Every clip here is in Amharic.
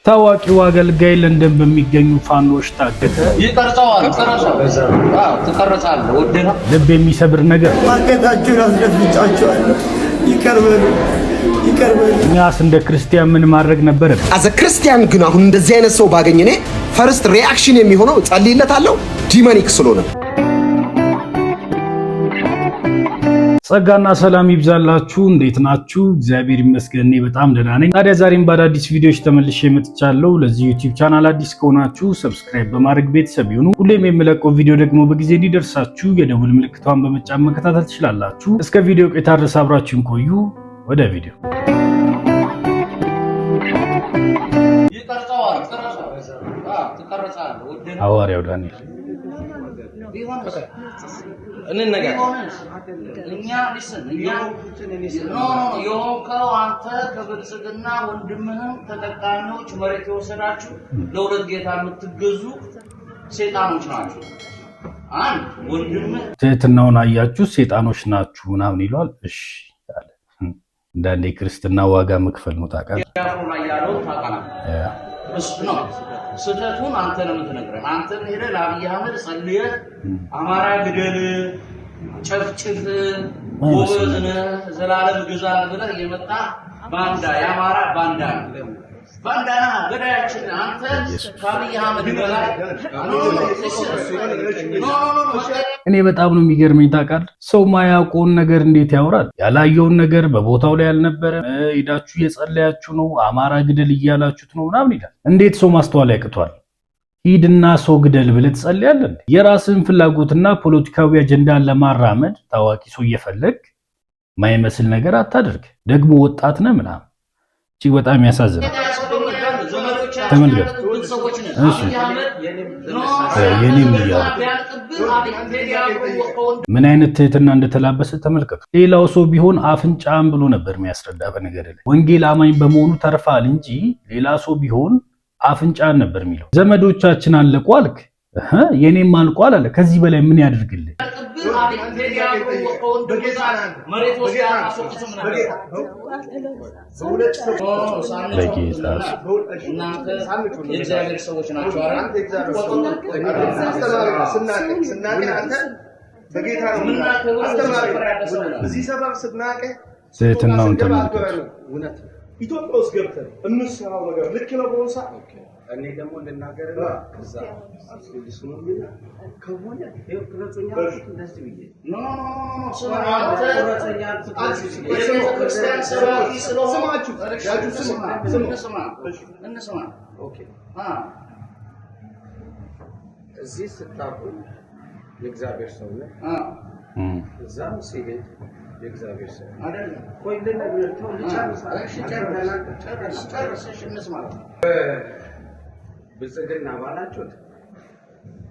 ታዋቂው አገልጋይ ለንደን በሚገኙ ፋኖች ታገተ። ይቀርጻዋል ትቀርጻለህ ወደና ልብ የሚሰብር ነገር ማገታችሁን አስደፍጫችኋለሁ። ይቀርበሉ። እኛስ እንደ ክርስቲያን ምን ማድረግ ነበረ? አዘ ክርስቲያን ግን አሁን እንደዚህ አይነት ሰው ባገኘ እኔ ፈርስት ሪአክሽን የሚሆነው ጸልይለታለሁ፣ ዲሞኒክ ስለሆነ። ጸጋና ሰላም ይብዛላችሁ። እንዴት ናችሁ? እግዚአብሔር ይመስገን እኔ በጣም ደህና ነኝ። ታዲያ ዛሬም በአዳዲስ ቪዲዮዎች ተመልሼ መጥቻለሁ። ለዚህ ዩቲዩብ ቻናል አዲስ ከሆናችሁ ሰብስክራይብ በማድረግ ቤተሰብ ይሁኑ። ሁሌም የምለቀው ቪዲዮ ደግሞ በጊዜ እንዲደርሳችሁ የደውል ምልክቷን በመጫን መከታተል ትችላላችሁ። እስከ ቪዲዮ ቆይታ ድረስ አብራችሁን ቆዩ። ወደ ቪዲዮ ሐዋርያው ዳንኤል አንተ ከብልጽግና ወንድምህም ተጠቃሚዎች መሬት የወሰዳችሁ ለሁለት ጌታ የምትገዙ ሴጣኖች ናችሁ። አንድ ወንድምህ ትህትናውን አያችሁ ሴጣኖች ናችሁ ምናምን ይሏል። እሺ አለ። እንዳንዴ ክርስትና ዋጋ መክፈል ነው ታውቃለህ። ስህተቱን አንተ ነው የምትነግረን። አንተ ሄደህ ለአብይ አህመድ ጸልየህ አማራ ግደል፣ ጨፍጭፍ፣ ጎበዝ ነህ፣ ዘላለም ግዛ ብለህ የመጣ ባንዳ የአማራ ባንዳ ነው። ባንዳ ነህ፣ ገዳያችን አንተ ከአብይ አህመድ በላይ እኔ በጣም ነው የሚገርመኝ ታውቃለህ። ሰው ማያውቀውን ነገር እንዴት ያወራል? ያላየውን ነገር በቦታው ላይ ያልነበረ ሄዳችሁ እየጸለያችሁ ነው፣ አማራ ግደል እያላችሁት ነው ምናምን ይላል። እንዴት ሰው ማስተዋል ያቅቷል? ሂድና ሰው ግደል ብለህ ትጸልያለህ? የራስን ፍላጎትና ፖለቲካዊ አጀንዳን ለማራመድ ታዋቂ ሰው እየፈለግ ማይመስል ነገር አታደርግ። ደግሞ ወጣት ነህ ምናምን። እጅግ በጣም ያሳዝናል። ተመልከት። እሺ የኔም ምን አይነት ትህትና እንደተላበሰ ተመልከቱ። ሌላው ሰው ቢሆን አፍንጫም ብሎ ነበር የሚያስረዳ። በነገር ላይ ወንጌል አማኝ በመሆኑ ተርፋል እንጂ ሌላ ሰው ቢሆን አፍንጫን ነበር የሚለው። ዘመዶቻችን አለቁ አልክ፣ የኔም አልቋል አለ። ከዚህ በላይ ምን ያደርግልህ? ትህትናውን ተመልከቱ። ኢትዮጵያ ውስጥ ገብተን እንስራው ነገር ልክ ነው ቦንሳ እኔ ደግሞ እንደናገርና ከዛ አስፈልስኑ ከሆነ የክረጾኛ እንደዚህ ብዬ ኖ ክረጾኛ ክርስቲያን ሰባኪ ስለሆናችሁ እንስማ ኦኬ እዚህ ስታቁ የእግዚአብሔር ሰው ነው እዛም ሲሄድ የእግዚአብሔር ሰው አይደለም። ቆይ ለነገርተው ጨርሰሽ እንስማ። ብልጽግና ባላችሁት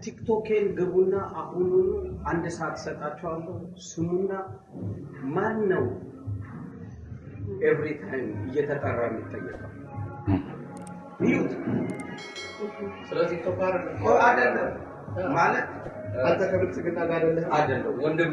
ቲክቶኬን ግቡና አሁኑኑ 1 ሰዓት ሰጣችኋለሁ። ስሙና ማን ነው ኤቭሪ ታይም እየተጠራ የሚጠየቀው? ይሁት ስለዚህ ተባረ አይደለም ማለት አንተ ከብልጽግና ጋር አይደለም ወንድም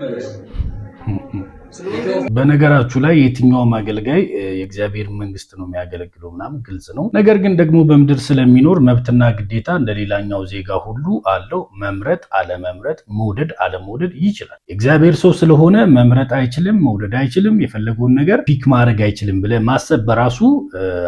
በነገራችሁ ላይ የትኛውም አገልጋይ የእግዚአብሔር መንግስት ነው የሚያገለግለው ምናምን ግልጽ ነው። ነገር ግን ደግሞ በምድር ስለሚኖር መብትና ግዴታ እንደሌላኛው ዜጋ ሁሉ አለው። መምረጥ አለመምረጥ፣ መውደድ አለመውደድ ይችላል። የእግዚአብሔር ሰው ስለሆነ መምረጥ አይችልም፣ መውደድ አይችልም፣ የፈለገውን ነገር ፒክ ማድረግ አይችልም ብለህ ማሰብ በራሱ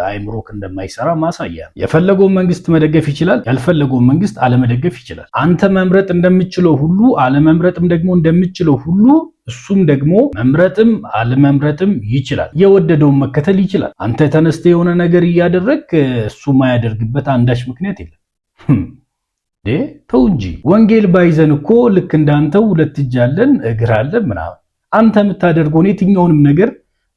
አይምሮክ እንደማይሰራ ማሳያ። የፈለገውን መንግስት መደገፍ ይችላል፣ ያልፈለገውን መንግስት አለመደገፍ ይችላል። አንተ መምረጥ እንደምትችለው ሁሉ አለመምረጥም ደግሞ እንደምትችለው ሁሉ እሱም ደግሞ መምረጥም አለመምረጥም ይችላል። የወደደውን መከተል ይችላል። አንተ ተነስተህ የሆነ ነገር እያደረግ እሱ ማያደርግበት አንዳች ምክንያት የለም። ተው እንጂ ወንጌል ባይዘን እኮ ልክ እንዳንተው 2 እጅ አለን እግር አለን ምናምን። አንተ የምታደርገውን የትኛውንም ነገር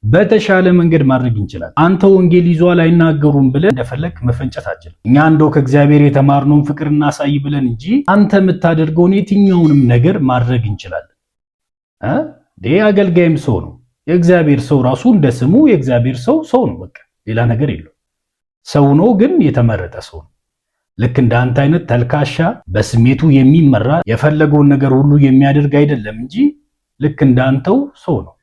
በተሻለ መንገድ ማድረግ እንችላለን። አንተ ወንጌል ይዟል አይናገሩም ብለን እንደፈለግ መፈንጨት አችልም። እኛ እንደው ከእግዚአብሔር የተማርነውን ፍቅር እናሳይ ብለን እንጂ አንተ የምታደርገውን የትኛውንም ነገር ማድረግ እንችላለን። አገልጋይም ሰው ነው። የእግዚአብሔር ሰው ራሱ እንደ ስሙ የእግዚአብሔር ሰው ነው። በቃ ሌላ ነገር የለው። ሰው ነው ግን የተመረጠ ሰው ነው። ልክ እንዳንተ አይነት ተልካሻ በስሜቱ የሚመራ የፈለገውን ነገር ሁሉ የሚያደርግ አይደለም እንጂ ልክ እንዳንተው ሰው ነው።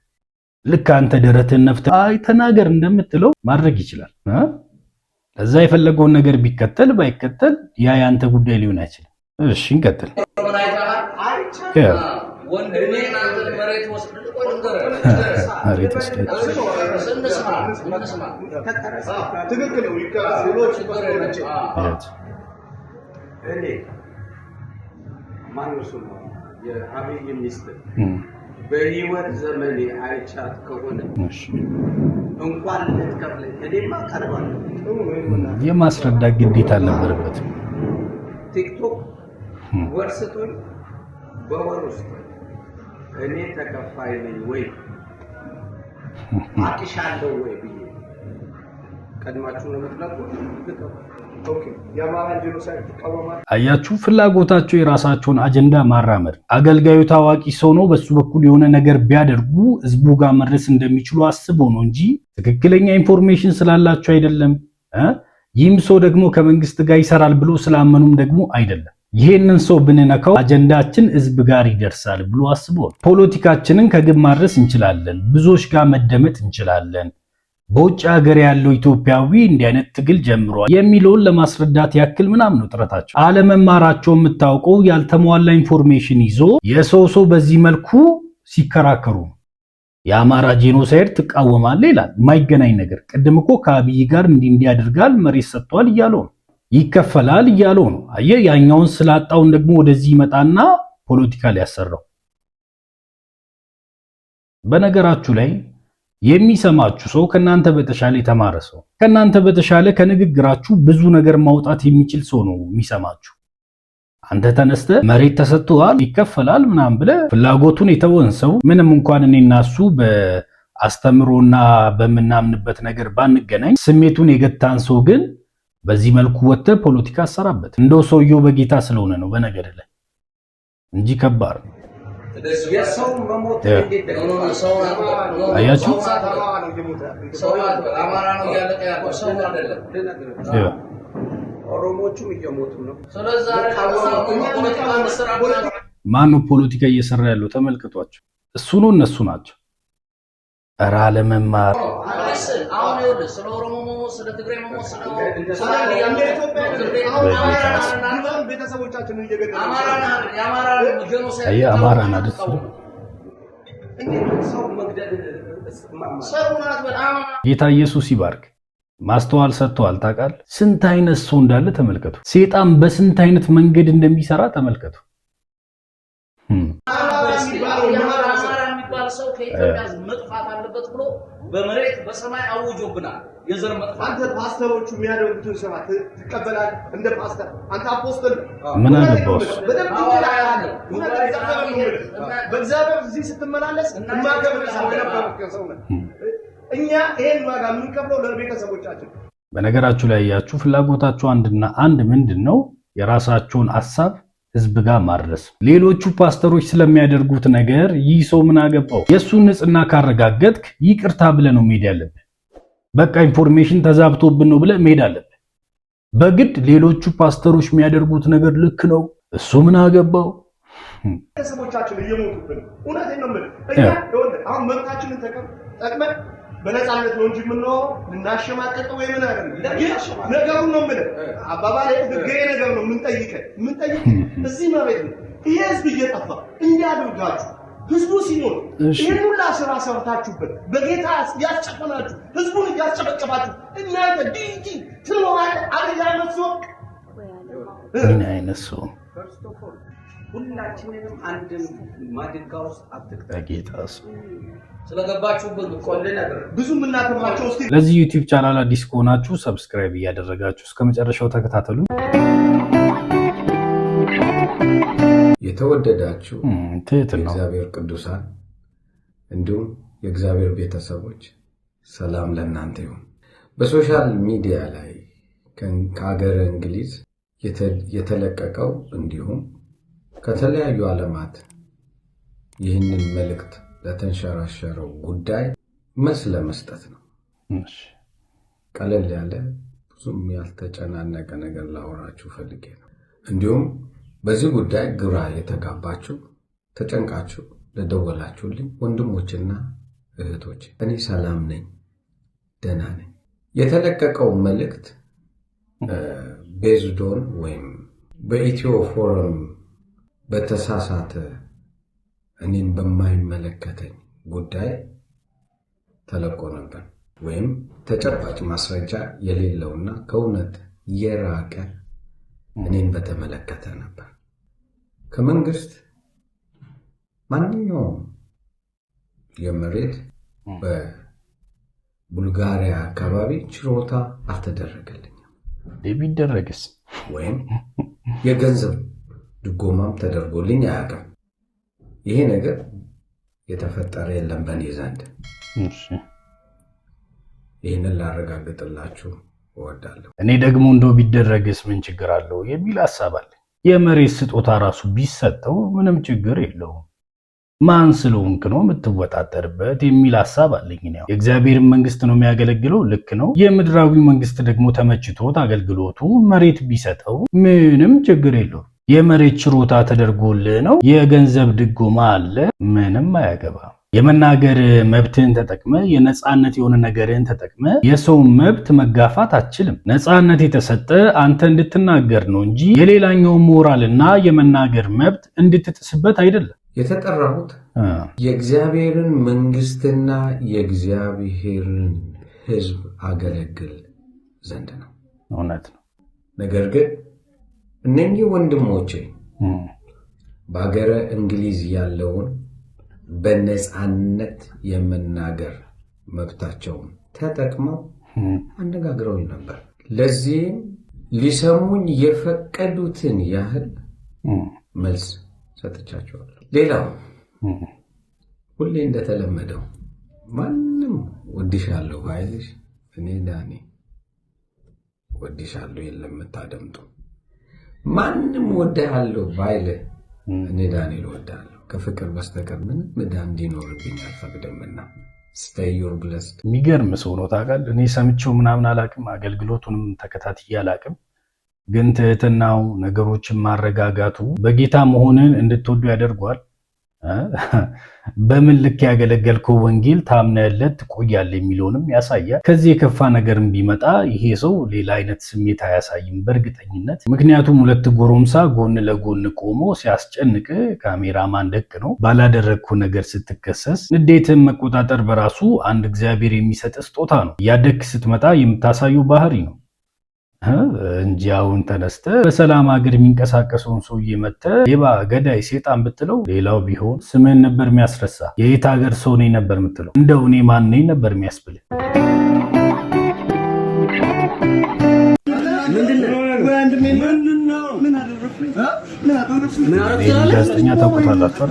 ልክ አንተ ደረትህን ነፍተህ አይ ተናገር እንደምትለው ማድረግ ይችላል። እዛ የፈለገውን ነገር ቢከተል ባይከተል ያ ያንተ ጉዳይ ሊሆን አይችልም። እሺ እንቀጥል። ወንድሜ ናንተ መሬት ወስድ መሬት ወስድ ስንስማ ትክክል ነው እኔ ማንሱ ነው የአብይ ሚስት በህይወት ዘመኔ አይቻት ከሆነ እንኳን ልትከፍለኝ እኔማ ቀርባለሁ። የማስረዳት ግዴታ አልነበረበትም። ቲክቶክ ወርስቶኝ በወር ውስጥ እኔ ተከፋይ ነኝ ወይ አጥሻለሁ ወይ ብዬ ቀድማችሁ ነው የምትላቁት። ኦኬ የአማራ ጄኖሳይድ ተቃወማል። አያችሁ፣ ፍላጎታቸው የራሳቸውን አጀንዳ ማራመድ። አገልጋዩ ታዋቂ ሰው ነው፣ በሱ በኩል የሆነ ነገር ቢያደርጉ ህዝቡ ጋር መድረስ እንደሚችሉ አስበው ነው እንጂ ትክክለኛ ኢንፎርሜሽን ስላላቸው አይደለም። ይህም ሰው ደግሞ ከመንግስት ጋር ይሰራል ብሎ ስላመኑም ደግሞ አይደለም። ይሄንን ሰው ብንነካው አጀንዳችን ህዝብ ጋር ይደርሳል ብሎ አስበው። ፖለቲካችንን ከግብ ማድረስ እንችላለን፣ ብዙዎች ጋር መደመጥ እንችላለን፣ በውጭ ሀገር ያለው ኢትዮጵያዊ እንዲህ አይነት ትግል ጀምሯል የሚለውን ለማስረዳት ያክል ምናምን ነው ጥረታቸው። አለመማራቸው የምታውቀው ያልተሟላ ኢንፎርሜሽን ይዞ የሰው በዚህ መልኩ ሲከራከሩ የአማራ ጄኖሳይድ ትቃወማለህ ይላል። የማይገናኝ ነገር። ቅድም እኮ ከአብይ ጋር እንዲህ ያደርጋል መሬት ሰጥቷል እያለው ነው፣ ይከፈላል እያለው ነው። አየህ፣ ያኛውን ስላጣውን ደግሞ ወደዚህ ይመጣና ፖለቲካ ሊያሰራው። በነገራችሁ ላይ የሚሰማችሁ ሰው ከናንተ በተሻለ የተማረ ሰው፣ ከናንተ በተሻለ ከንግግራችሁ ብዙ ነገር ማውጣት የሚችል ሰው ነው የሚሰማችሁ። አንተ ተነስተ መሬት ተሰጥቷል ይከፈላል ምናምን ብለህ ፍላጎቱን የተወን ሰው ምንም እንኳን እኔና እሱ በአስተምሮና በምናምንበት ነገር ባንገናኝ ስሜቱን የገታን ሰው ግን በዚህ መልኩ ወጥተህ ፖለቲካ አሰራበት። እንደው ሰውየው በጌታ ስለሆነ ነው በነገር ላይ እንጂ ከባድ ነው። የሰው መሞት አያችሁ፣ አማራ ነው እያለቀ ያለው ሰው አይደለም። ኦሮሞቹም እየሞቱ ነው። ስለዚህ ፖለቲካ መስራት ማነው ፖለቲካ እየሰራ ያለው? ተመልክቷቸው። እሱ ነው እነሱ ናቸው። ኧረ አለመማር አሁን ይኸውልህ ስለ ኦሮሞ መሞት፣ ስለ ትግሬ መሞት፣ ቤተሰቦቻችንን እየገደሉ አማራን አይደል? ጌታ ኢየሱስ ይባርክ። ማስተዋል ሰጥቷል። ታውቃለህ ስንት አይነት ሰው እንዳለ ተመልከቱ። ሴጣን በስንት አይነት መንገድ እንደሚሰራ ተመልከቱ። ሰው ከኢትዮጵያ መጥፋት አለበት ብሎ በመሬት በሰማይ አውጆብናል። የዘር መጥፋት። አንተ ፓስተሮቹ የሚያደርጉትን ስራ ትቀበላለህ? እንደ ፓስተር አንተ አፖስትል ምን አገባው? በእግዚአብሔር እዚህ ስትመላለስ የማከብር ሰው ነህ። እኛ ይሄን ዋጋ የምንከፍለው ለቤተሰቦቻችን። በነገራችሁ ላይ ያያችሁ ፍላጎታችሁ አንድና አንድ ምንድን ነው? የራሳቸውን ሐሳብ ህዝብ ጋር ማድረስ። ሌሎቹ ፓስተሮች ስለሚያደርጉት ነገር ይህ ሰው ምን አገባው? የእሱን ንጽህና ካረጋገጥክ ይቅርታ ብለህ ነው መሄድ ያለብህ። በቃ ኢንፎርሜሽን ተዛብቶብን ነው ብለህ መሄድ አለብህ። በግድ ሌሎቹ ፓስተሮች የሚያደርጉት ነገር ልክ ነው እሱ ምን አገባው? ቤተሰቦቻችን እየሞቱብን። እውነቴን ነው የምልህ። እኛ አሁን መብታችንን ጠቅመን በነፃነት ነው እንጂ የምንኖረው ልናሸማቀቀው ወይ ምን አይደለም። ነገሩን ነው የምልህ። አባባሌ ህጋዊ ነገር ነው የምንጠይቅ እዚህ መሬት ነው። ይሄ ህዝብ እየጠፋ እንዲያደርጋችሁ ህዝቡ ሲኖር ይሄን ሁላ ስራ ሰርታችሁበት በጌታ ያስጨፈናችሁ ህዝቡን እያስጨበጨባችሁ እናንተ ዲጂ ትኖራለህ። ምን አይነት ሰው ሁላችንንም አንድ ማድጋ ውስጥ አትክተጌታስ ስለገባችሁበት ብዙ የምናከብራቸው። እስቲ ለዚህ ዩቲዩብ ቻናል አዲስ ከሆናችሁ ሰብስክራይብ እያደረጋችሁ እስከ መጨረሻው ተከታተሉ። የተወደዳችሁ የእግዚአብሔር ቅዱሳን እንዲሁም የእግዚአብሔር ቤተሰቦች ሰላም ለእናንተ ይሁን። በሶሻል ሚዲያ ላይ ከሀገረ እንግሊዝ የተለቀቀው እንዲሁም ከተለያዩ ዓለማት ይህንን መልእክት ለተንሸራሸረው ጉዳይ መልስ ለመስጠት ነው። ቀለል ያለ ብዙም ያልተጨናነቀ ነገር ላወራችሁ ፈልጌ ነው። እንዲሁም በዚህ ጉዳይ ግራ የተጋባችሁ ተጨንቃችሁ ለደወላችሁልኝ ወንድሞችና እህቶች እኔ ሰላም ነኝ፣ ደህና ነኝ። የተለቀቀው መልእክት ቤዝዶን ወይም በኢትዮ ፎረም በተሳሳተ እኔን በማይመለከተኝ ጉዳይ ተለቆ ነበር ወይም ተጨባጭ ማስረጃ የሌለውና ከእውነት የራቀ እኔን በተመለከተ ነበር። ከመንግስት ማንኛውም የመሬት በቡልጋሪያ አካባቢ ችሮታ አልተደረገልኝም። ቢደረግስ ወይም የገንዘብ ድጎማም ተደርጎልኝ አያውቅም። ይሄ ነገር የተፈጠረ የለም በእኔ ዘንድ። ይህንን ላረጋግጥላችሁ እወዳለሁ። እኔ ደግሞ እንደው ቢደረግስ ምን ችግር አለው የሚል ሐሳብ አለ። የመሬት ስጦታ ራሱ ቢሰጠው ምንም ችግር የለውም። ማን ስለሆንክ ነው የምትወጣጠርበት የሚል ሐሳብ አለኝ። ነው የእግዚአብሔርን መንግስት ነው የሚያገለግለው፣ ልክ ነው። የምድራዊ መንግስት ደግሞ ተመችቶት አገልግሎቱ መሬት ቢሰጠው ምንም ችግር የለውም። የመሬት ችሮታ ተደርጎልህ ነው፣ የገንዘብ ድጎማ አለ፣ ምንም አያገባም። የመናገር መብትን ተጠቅመ የነጻነት የሆነ ነገርን ተጠቅመ የሰው መብት መጋፋት አትችልም። ነጻነት የተሰጠ አንተ እንድትናገር ነው እንጂ የሌላኛው ሞራልና የመናገር መብት እንድትጥስበት አይደለም። የተጠራሁት የእግዚአብሔርን መንግስትና የእግዚአብሔርን ሕዝብ አገለግል ዘንድ ነው። እውነት ነው። ነገር ግን እነኚህ ወንድሞቼ በሀገረ እንግሊዝ ያለውን በነጻነት የመናገር መብታቸውን ተጠቅመው አነጋግረውኝ ነበር። ለዚህም ሊሰሙኝ የፈቀዱትን ያህል መልስ ሰጥቻቸዋለሁ። ሌላው ሁሌ እንደተለመደው ማንም ወድሻለሁ ባይልሽ እኔ ዳኒ ወድሻለሁ የለም የምታደምጡ። ማንም ወድሃለሁ ባይልህ እኔ ዳንኤል ወድሃለሁ ከፍቅር በስተቀር ምንም ዕዳ እንዲኖርብኝ አልፈቅድምና stay your blessed። የሚገርም ሰው ነው ታውቃለህ። እኔ ሰምቼው ምናምን አላቅም፣ አገልግሎቱንም ተከታትዬ አላቅም። ግን ትህትናው፣ ነገሮችን ማረጋጋቱ በጌታ መሆንን እንድትወዱ ያደርጓል። በምን ልክ ያገለገልከው ወንጌል ታምነለት ትቆያለህ የሚለውንም ያሳያል። ከዚህ የከፋ ነገርም ቢመጣ ይሄ ሰው ሌላ አይነት ስሜት አያሳይም በእርግጠኝነት። ምክንያቱም ሁለት ጎረምሳ ጎን ለጎን ቆሞ ሲያስጨንቅ ካሜራማን ደቅ ነው። ባላደረግኩ ነገር ስትከሰስ ንዴትን መቆጣጠር በራሱ አንድ እግዚአብሔር የሚሰጥ ስጦታ ነው። ያደክ ስትመጣ የምታሳየው ባህሪ ነው እንጂ አሁን ተነስተ በሰላም ሀገር የሚንቀሳቀሰውን ሰውዬ መተህ ሌባ፣ ገዳይ፣ ሴጣን ብትለው ሌላው ቢሆን ስምህን ነበር የሚያስረሳ። የየት ሀገር ሰው ነኝ ነበር የምትለው። እንደው እኔ ማን ነኝ ነበር የሚያስብል። ጋዜጠኛ ታውቁታላችሁ።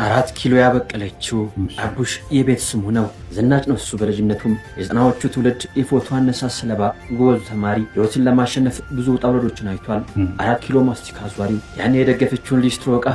4 ኪሎ ያበቀለችው አቡሽ የቤት ስሙ ነው። ዝናጭ ነው እሱ። በልጅነቱም የዘጠናዎቹ ትውልድ የፎቶ አነሳስ ሰለባ፣ ጎበዙ ተማሪ፣ ህይወትን ለማሸነፍ ብዙ ውጣ ውረዶችን አይቷል። 4 ኪሎ ማስቲካ አዟሪ፣ ያኔ የደገፈችውን ሊስትሮ ዕቃ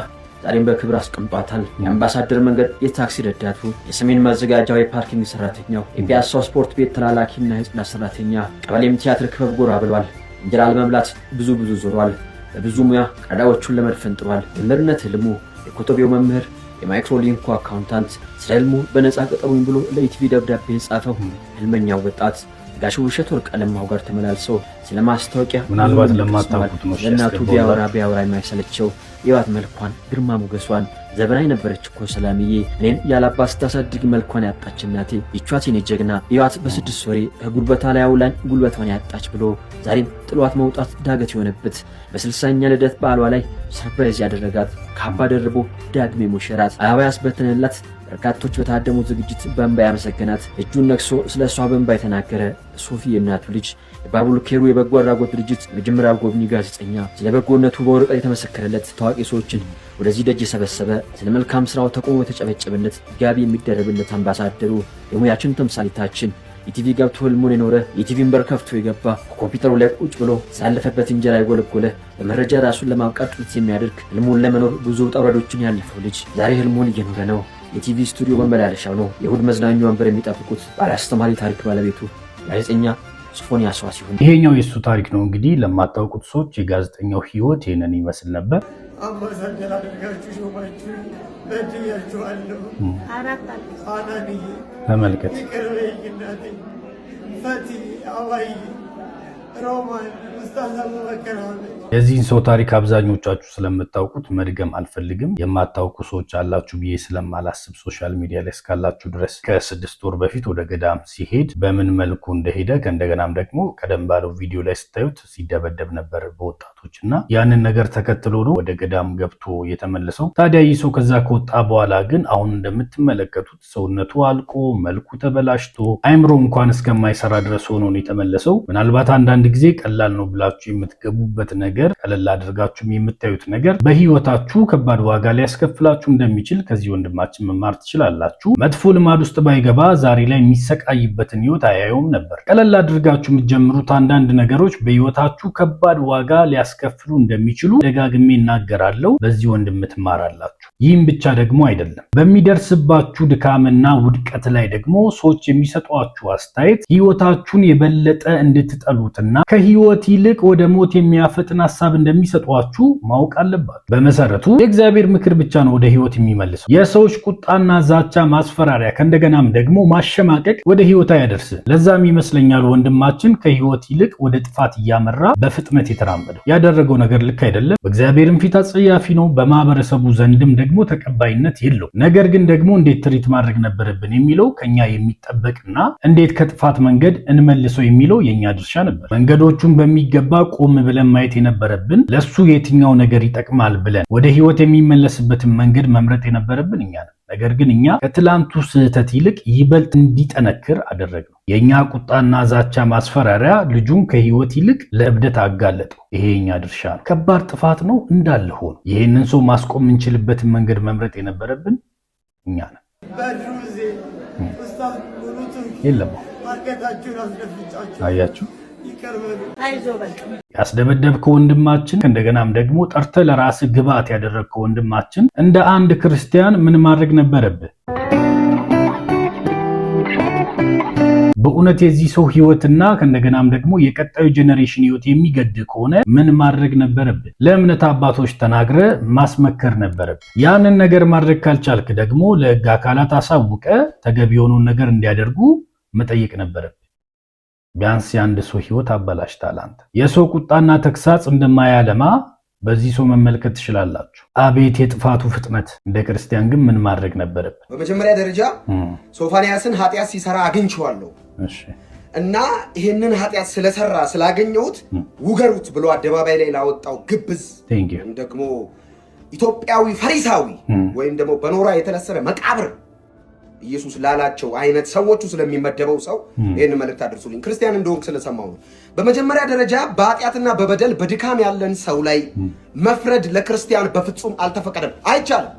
ዛሬም በክብር አስቀምጧታል። የአምባሳደር መንገድ የታክሲ ረዳቱ፣ የሰሜን መዘጋጃው የፓርኪንግ ሰራተኛው፣ የፒያሳው ስፖርት ቤት ተላላኪና የጽዳት ሰራተኛ፣ ቀበሌም ቲያትር ክበብ ጎራ ብሏል። እንጀራ ለመብላት ብዙ ዞሯል። በብዙ ሙያ ቀዳዎቹን ለመድፈን ጥሯል። መምህርነት ህልሙ፣ የኮቶቤው መምህር፣ የማይክሮሊንኩ አካውንታንት፣ ስለ ህልሙ በነፃ ቀጠሩኝ ብሎ ለኢቲቪ ደብዳቤ የጻፈው ህልመኛው ወጣት ጋሽ ውብሸት ወርቅ አለማው ጋር ተመላልሰው ስለ ማስታወቂያ ምናልባት ለማታውቁት ነው ለእናቱ ቢያወራ የማይሰለቸው የዋት መልኳን፣ ግርማ ሞገሷን ዘበናይ ነበረች እኮ ሰላምዬ፣ እኔን ያላባት ስታሳድግ መልኳን ያጣች እናቴ፣ ይቿት የኔ ጀግና የዋት በ6 ወሬ ከጉልበቷ ላይ አውላኝ ጉልበቷን ያጣች ብሎ ዛሬም ጥሏት መውጣት ዳገት የሆነበት በ60ኛ ልደት በዓሏ ላይ ሰርፕራይዝ ያደረጋት ካባ ደርቦ ዳግሜ ሙሽራት አበባ ያስበተነላት በርካቶች በታደሙት ዝግጅት በእንባ ያመሰገናት እጁን ነክሶ ስለ እሷ በእንባ የተናገረ ሶፊ የእናቱ ልጅ የባቡል ኬሩ የበጎ አድራጎት ድርጅት መጀመሪያ ጎብኚ ጋዜጠኛ ስለ በጎነቱ በወረቀት የተመሰከረለት ታዋቂ ሰዎችን ወደዚህ ደጅ የሰበሰበ ስለ መልካም ስራው ተቆሞ የተጨበጨበለት ጋቢ የሚደረብለት አምባሳደሩ የሙያችን ተምሳሌታችን ኢቲቪ ገብቶ ህልሙን የኖረ የኢቲቪን በር ከፍቶ የገባ ኮምፒውተሩ ላይ ቁጭ ብሎ ሳለፈበት እንጀራ የጎለጎለ በመረጃ ራሱን ለማብቃት ጥረት የሚያደርግ ህልሙን ለመኖር ብዙ ውጣ ውረዶችን ያለፈው ልጅ ዛሬ ህልሙን እየኖረ ነው። የቲቪ ስቱዲዮ መመላለሻው ነው። የእሁድ መዝናኛ ወንበር የሚጠብቁት ባለ አስተማሪ ታሪክ ባለቤቱ ጋዜጠኛ ሶፎንያስ ዋሲሁን። ይሄኛው የሱ ታሪክ ነው። እንግዲህ ለማታውቁት ሰዎች የጋዜጠኛው ህይወት ይሄንን ይመስል ነበር። አምባሳደር አድርጋችሁ ሾማችሁ በድያችኋለሁ። አናንዬ ተመልከት፣ ይቅር በይኝ እናቴ። ፈቲ አባይ ሮማን ኡስታዝ አቡበከር አህመድ የዚህን ሰው ታሪክ አብዛኞቻችሁ ስለምታውቁት መድገም አልፈልግም። የማታውቁ ሰዎች አላችሁ ብዬ ስለማላስብ ሶሻል ሚዲያ ላይ እስካላችሁ ድረስ ከ6 ወር በፊት ወደ ገዳም ሲሄድ በምን መልኩ እንደሄደ ከእንደገናም ደግሞ ቀደም ባለው ቪዲዮ ላይ ስታዩት ሲደበደብ ነበር በወጣቶች እና ያንን ነገር ተከትሎ ነው ወደ ገዳም ገብቶ የተመለሰው። ታዲያ ይህ ሰው ከዛ ከወጣ በኋላ ግን አሁን እንደምትመለከቱት ሰውነቱ አልቆ መልኩ ተበላሽቶ አይምሮ እንኳን እስከማይሰራ ድረስ ሆኖ ነው የተመለሰው። ምናልባት አንዳንድ ጊዜ ቀላል ነው ብላችሁ የምትገቡበት ነገር ቀለል አድርጋችሁ የምታዩት ነገር በህይወታችሁ ከባድ ዋጋ ሊያስከፍላችሁ እንደሚችል ከዚህ ወንድማችን መማር ትችላላችሁ። መጥፎ ልማድ ውስጥ ባይገባ ዛሬ ላይ የሚሰቃይበትን ህይወት አያየውም ነበር። ቀለል አድርጋችሁ የምትጀምሩት አንዳንድ ነገሮች በህይወታችሁ ከባድ ዋጋ ሊያስከፍሉ እንደሚችሉ ደጋግሜ እናገራለሁ። በዚህ ወንድም ትማራላችሁ። ይህም ብቻ ደግሞ አይደለም፣ በሚደርስባችሁ ድካምና ውድቀት ላይ ደግሞ ሰዎች የሚሰጧችሁ አስተያየት ህይወታችሁን የበለጠ እንድትጠሉትና ከህይወት ይልቅ ወደ ሞት የሚያፈጥን ሐሳብ እንደሚሰጧችሁ ማወቅ አለባችሁ። በመሰረቱ የእግዚአብሔር ምክር ብቻ ነው ወደ ህይወት የሚመልሰው። የሰዎች ቁጣና ዛቻ፣ ማስፈራሪያ ከእንደገናም ደግሞ ማሸማቀቅ ወደ ህይወት አያደርስም። ለዛም ይመስለኛል ወንድማችን ከህይወት ይልቅ ወደ ጥፋት እያመራ በፍጥነት የተራመደው። ያደረገው ነገር ልክ አይደለም። በእግዚአብሔርም ፊት አጸያፊ ነው። በማህበረሰቡ ዘንድም ደግሞ ተቀባይነት የለውም። ነገር ግን ደግሞ እንዴት ትሪት ማድረግ ነበረብን የሚለው ከኛ የሚጠበቅና እንዴት ከጥፋት መንገድ እንመልሰው የሚለው የኛ ድርሻ ነበር። መንገዶቹን በሚገባ ቆም ብለን ማየት የነበረብን ለሱ የትኛው ነገር ይጠቅማል ብለን ወደ ህይወት የሚመለስበትን መንገድ መምረጥ የነበረብን እኛ ነን። ነገር ግን እኛ ከትላንቱ ስህተት ይልቅ ይበልጥ እንዲጠነክር አደረግነው። የኛ ቁጣና ዛቻ፣ ማስፈራሪያ ልጁን ከህይወት ይልቅ ለእብደት አጋለጠው። ይሄ የኛ ድርሻ ነው። ከባድ ጥፋት ነው እንዳለ ሆኖ ይሄንን ሰው ማስቆም የምንችልበትን መንገድ መምረጥ የነበረብን እኛ ነን። በድሩዜ ኡስታዝ ሙሉቱ የለም ማርከታችሁን አስደፍጫችሁ አያችሁ። አይዞህ ያስደበደብከው ወንድማችን እንደገናም ደግሞ ጠርተህ ለራስህ ግብዓት ያደረግከው ወንድማችን እንደ አንድ ክርስቲያን ምን ማድረግ ነበረብህ? በእውነት የዚህ ሰው ህይወትና ከእንደገናም ደግሞ የቀጣዩ ጄኔሬሽን ህይወት የሚገድ ከሆነ ምን ማድረግ ነበረብህ? ለእምነት አባቶች ተናግረ ማስመከር ነበረብህ። ያንን ነገር ማድረግ ካልቻልክ ደግሞ ለህግ አካላት አሳውቀ ተገቢ የሆነውን ነገር እንዲያደርጉ መጠየቅ ነበረብህ። ቢያንስ የአንድ ሰው ህይወት አበላሽታል። አንተ የሰው ቁጣና ተግሳጽ እንደማያለማ በዚህ ሰው መመልከት ትችላላችሁ። አቤት የጥፋቱ ፍጥነት! እንደ ክርስቲያን ግን ምን ማድረግ ነበረብን? በመጀመሪያ ደረጃ ሶፋንያስን ኃጢአት ሲሰራ አግኝቼዋለሁ እና ይሄንን ኃጢአት ስለሰራ ስላገኘሁት ውገሩት ብሎ አደባባይ ላይ ላወጣው ግብዝ ደግሞ ኢትዮጵያዊ ፈሪሳዊ ወይም ደግሞ በኖራ የተለሰረ መቃብር ኢየሱስ ላላቸው አይነት ሰዎቹ ስለሚመደበው ሰው ይሄን መልእክት አድርሱልኝ። ክርስቲያን እንደሆንክ ስለሰማው ነው። በመጀመሪያ ደረጃ በኃጢአትና በበደል በድካም ያለን ሰው ላይ መፍረድ ለክርስቲያን በፍጹም አልተፈቀደም፣ አይቻልም።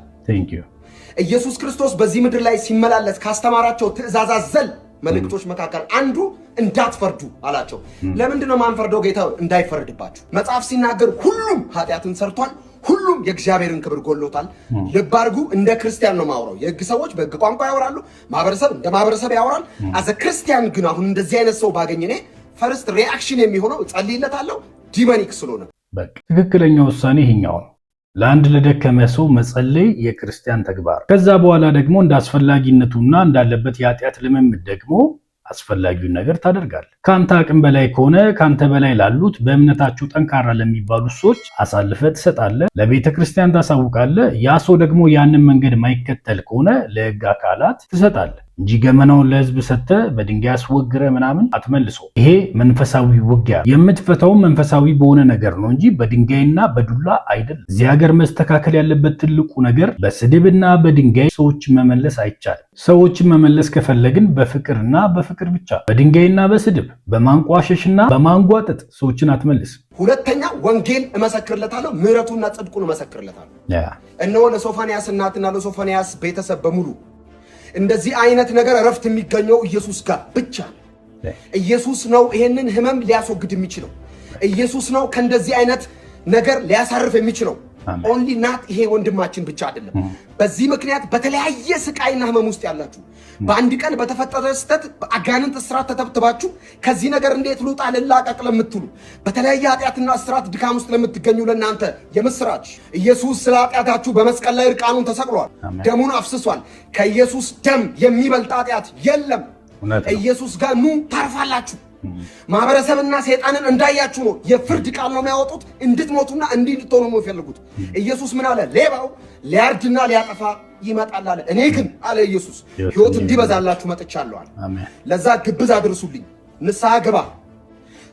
ኢየሱስ ክርስቶስ በዚህ ምድር ላይ ሲመላለስ ካስተማራቸው ትእዛዛት ዘል መልእክቶች መካከል አንዱ እንዳትፈርዱ አላቸው። ለምንድን ነው ማንፈርደው? ጌታ እንዳይፈርድባችሁ። መጽሐፍ ሲናገር ሁሉም ኃጢአትን ሰርቷል፣ ሁሉም የእግዚአብሔርን ክብር ጎሎታል። ልብ አድርጉ። እንደ ክርስቲያን ነው ማውራው። የህግ ሰዎች በህግ ቋንቋ ያወራሉ፣ ማህበረሰብ እንደ ማህበረሰብ ያወራል። አዘ ክርስቲያን ግን አሁን እንደዚህ አይነት ሰው ባገኝ እኔ ፈርስት ሪአክሽን የሚሆነው ጸልይለታለሁ፣ ዲሞኒክ ስለሆነ። በቃ ትክክለኛ ውሳኔ ይሄኛው ነው። ለአንድ ለደከመ ሰው መጸለይ የክርስቲያን ተግባር። ከዛ በኋላ ደግሞ እንደ አስፈላጊነቱና እንዳለበት የኃጢአት ልምምድ ደግሞ አስፈላጊውን ነገር ታደርጋለህ። ካንተ አቅም በላይ ከሆነ ካንተ በላይ ላሉት በእምነታቸው ጠንካራ ለሚባሉ ሰዎች አሳልፈህ ትሰጣለህ፣ ለቤተ ክርስቲያን ታሳውቃለህ። ያ ሰው ደግሞ ያንን መንገድ ማይከተል ከሆነ ለህግ አካላት ትሰጣለህ እንጂ ገመናውን ለህዝብ ሰጥተህ በድንጋይ አስወግረህ ምናምን አትመልሰው። ይሄ መንፈሳዊ ውጊያ የምትፈታው መንፈሳዊ በሆነ ነገር ነው እንጂ በድንጋይና በዱላ አይደለም። እዚህ ሀገር መስተካከል ያለበት ትልቁ ነገር በስድብና በድንጋይ ሰዎችን መመለስ አይቻልም። ሰዎችን መመለስ ከፈለግን በፍቅርና በፍቅር ብቻ፣ በድንጋይና በስድብ በማንቋሸሽና በማንጓጠጥ ሰዎችን አትመልስ። ሁለተኛ ወንጌል እመሰክርለታለሁ፣ ምህረቱና ጽድቁን እመሰክርለታለሁ። እነሆ ለሶፋንያስ እናትና ለሶፋንያስ ቤተሰብ በሙሉ እንደዚህ አይነት ነገር እረፍት የሚገኘው ኢየሱስ ጋር ብቻ። ኢየሱስ ነው ይሄንን ህመም ሊያስወግድ የሚችለው። ኢየሱስ ነው ከእንደዚህ አይነት ነገር ሊያሳርፍ የሚችለው። ኦንሊ ናት ይሄ ወንድማችን ብቻ አይደለም። በዚህ ምክንያት በተለያየ ስቃይና ህመም ውስጥ ያላችሁ በአንድ ቀን በተፈጠረ ስህተት በአጋንንት እስራት ተተብትባችሁ ከዚህ ነገር እንዴት ልውጣ ልላቀቅ ለምትሉ በተለያየ ኃጢአትና እስራት ድካም ውስጥ ለምትገኙ ለእናንተ የምስራች ኢየሱስ ስለ ኃጢአታችሁ በመስቀል ላይ እርቃኑን ተሰቅሏል፣ ደሙን አፍስሷል። ከኢየሱስ ደም የሚበልጥ ኃጢአት የለም። ኢየሱስ ጋር ኑ ታርፋላችሁ። ማህበረሰብና ሰይጣንን እንዳያችሁ ነው የፍርድ ቃል ነው የሚያወጡት። እንድትሞቱና እንድትሆኑ ነው የሚፈልጉት። ኢየሱስ ምን አለ? ሌባው ሊያርድና ሊያጠፋ ይመጣል አለ። እኔ ግን አለ ኢየሱስ ሕይወት እንዲበዛላችሁ መጥቻለሁ አለ። ለዛ ግብዝ አድርሱልኝ፣ ንስሐ ግባ።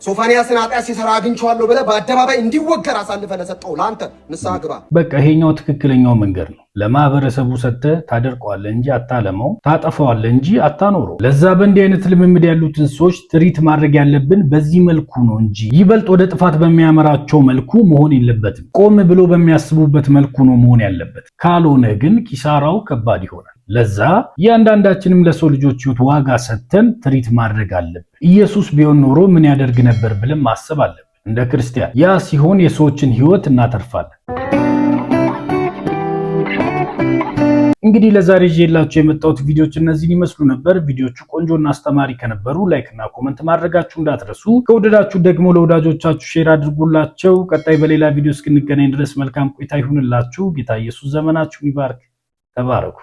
ሶፋንያስን ኃጢአት ሲሰራ አግኝቼዋለሁ ብለህ በአደባባይ እንዲወገር አሳልፈህ ለሰጠው ለአንተ ንስሐ ግባ። በቃ ይሄኛው ትክክለኛው መንገድ ነው። ለማህበረሰቡ ሰጥተህ ታደርቀዋለህ እንጂ አታለመው፣ ታጠፋዋለህ እንጂ አታኖረው። ለዛ በእንዲህ አይነት ልምምድ ያሉትን ሰዎች ትሪት ማድረግ ያለብን በዚህ መልኩ ነው እንጂ ይበልጥ ወደ ጥፋት በሚያመራቸው መልኩ መሆን የለበትም። ቆም ብሎ በሚያስቡበት መልኩ ነው መሆን ያለበት። ካልሆነ ግን ኪሳራው ከባድ ይሆናል። ለዛ እያንዳንዳችንም ለሰው ልጆች ሕይወት ዋጋ ሰጥተን ትሪት ማድረግ አለብን። ኢየሱስ ቢሆን ኖሮ ምን ያደርግ ነበር ብለን ማሰብ አለብን እንደ ክርስቲያን። ያ ሲሆን የሰዎችን ሕይወት እናተርፋለን። እንግዲህ ለዛሬ ይዤላችሁ የመጣሁት ቪዲዮዎች እነዚህን ይመስሉ ነበር። ቪዲዮቹ ቆንጆና አስተማሪ ከነበሩ ላይክ እና ኮመንት ማድረጋችሁ እንዳትረሱ። ከወደዳችሁ ደግሞ ለወዳጆቻችሁ ሼር አድርጉላቸው። ቀጣይ በሌላ ቪዲዮ እስክንገናኝ ድረስ መልካም ቆይታ ይሁንላችሁ። ጌታ ኢየሱስ ዘመናችሁን ይባርክ። ተባረኩ።